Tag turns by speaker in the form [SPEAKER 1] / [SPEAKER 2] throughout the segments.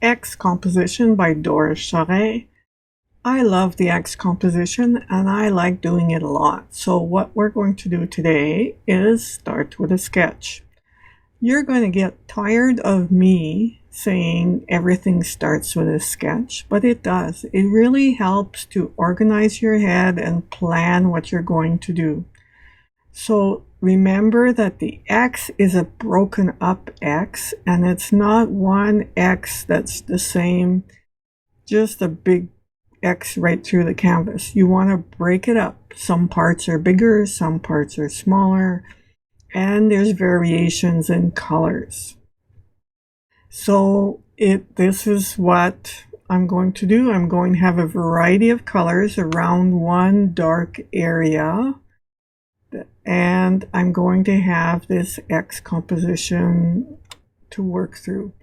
[SPEAKER 1] X composition by Doris Charest. I love the X composition and I like doing it a lot. So what we're going to do today is start with a sketch. You're going to get tired of me saying everything starts with a sketch, but it does. It really helps to organize your head and plan what you're going to do. So remember that the X is a broken up X, and it's not one X that's the same, just a big X right through the canvas. You want to break it up. Some parts are bigger, some parts are smaller, and there's variations in colors. So this is what I'm going to do. I'm going to have a variety of colors around one dark area, and I'm going to have this X composition to work through.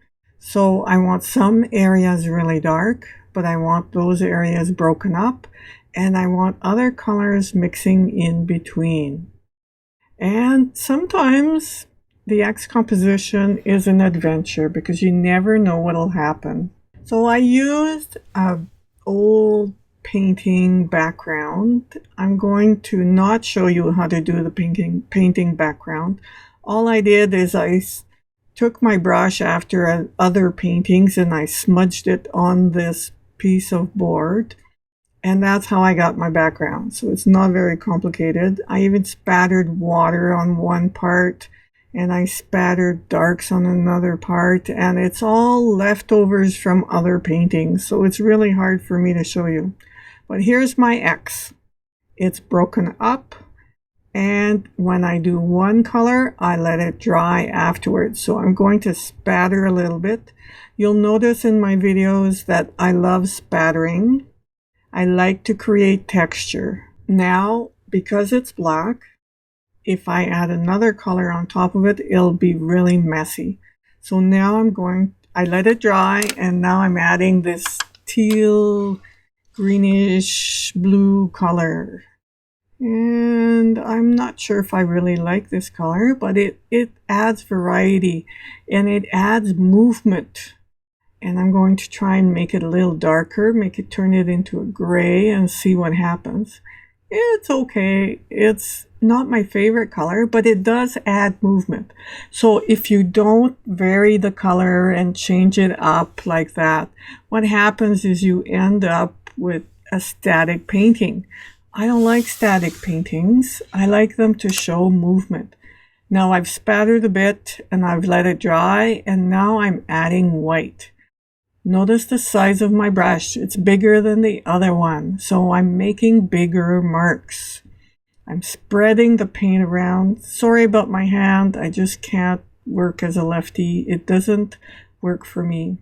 [SPEAKER 1] So I want some areas really dark, but I want those areas broken up, and I want other colors mixing in between. And sometimes the X composition is an adventure because you never know what'll happen. So I used an old painting background. I'm going to not show you how to do the painting background. All I did is I took my brush after other paintings and I smudged it on this piece of board, and that's how I got my background. So it's not very complicated. I even spattered water on one part and I spattered darks on another part, and it's all leftovers from other paintings, so it's really hard for me to show you. But here's my X. It's broken up, and when I do one color, I let it dry afterwards. So I'm going to spatter a little bit. You'll notice in my videos that I love spattering. I like to create texture. Now, because it's black, if I add another color on top of it, it'll be really messy. So now I let it dry, and now I'm adding this teal, greenish blue color. And I'm not sure if I really like this color, but it adds variety and it adds movement. And I'm going to try and make it a little darker, turn it into a gray and see what happens. It's okay. It's not my favorite color, but it does add movement. So if you don't vary the color and change it up like that, what happens is you end up with a static painting. I don't like static paintings. I like them to show movement. Now I've spattered a bit and I've let it dry, and now I'm adding white. Notice the size of my brush. It's bigger than the other one, so I'm making bigger marks. I'm spreading the paint around. Sorry about my hand. I just can't work as a lefty. It doesn't work for me.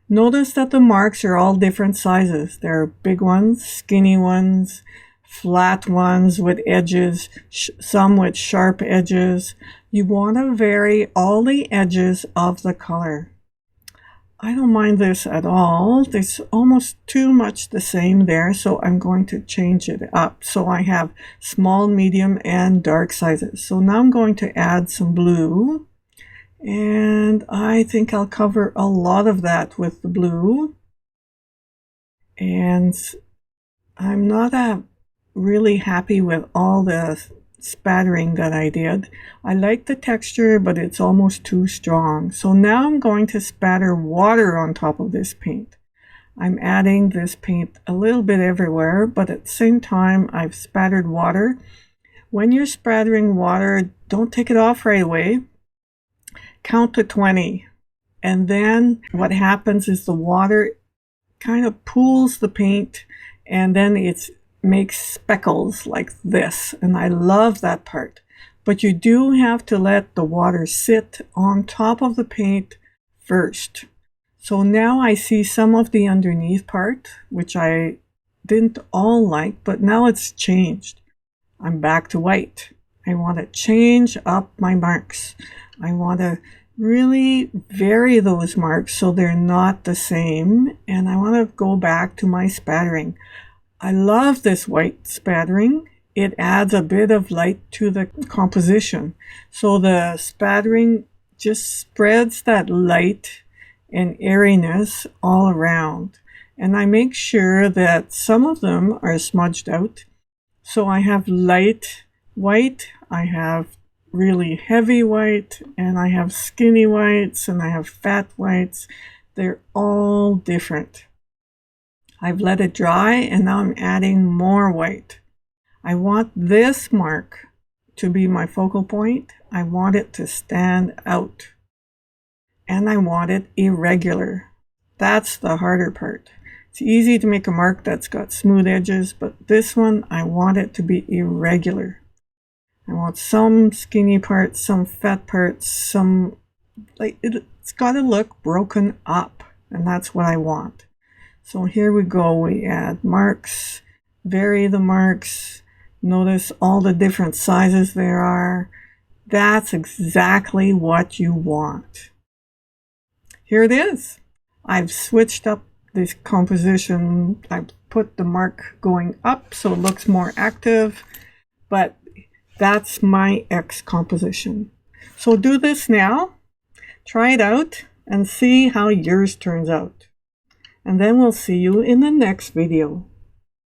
[SPEAKER 1] Notice that the marks are all different sizes. There are big ones, skinny ones, flat ones with edges, some with sharp edges. You want to vary all the edges of the color. I don't mind this at all. There's almost too much the same there, so I'm going to change it up. So I have small, medium, and dark sizes. So now I'm going to add some blue, and I think I'll cover a lot of that with the blue. And I'm not really happy with all the spattering that I did. I like the texture, but it's almost too strong. So now I'm going to spatter water on top of this paint. I'm adding this paint a little bit everywhere, but at the same time I've spattered water. When you're spattering water, don't take it off right away. Count to 20. And then what happens is the water kind of pools the paint, and then it makes speckles like this, and I love that part. But you do have to let the water sit on top of the paint first. So now I see some of the underneath part, which I didn't all like, but now it's changed. I'm back to white. I want to change up my marks. I want to really vary those marks so they're not the same, and I want to go back to my spattering. I love this white spattering. It adds a bit of light to the composition. So the spattering just spreads that light and airiness all around. And I make sure that some of them are smudged out. So I have light white, I have really heavy white, and I have skinny whites, and I have fat whites. They're all different. I've let it dry, and now I'm adding more white. I want this mark to be my focal point. I want it to stand out. And I want it irregular. That's the harder part. It's easy to make a mark that's got smooth edges, but this one, I want it to be irregular. I want some skinny parts, some fat parts, some, like, it's got to look broken up, and that's what I want. So here we go, we add marks, vary the marks, notice all the different sizes there are. That's exactly what you want. Here it is. I've switched up this composition. I've put the mark going up so it looks more active, but that's my X composition. So do this now, try it out, and see how yours turns out. And then we'll see you in the next video.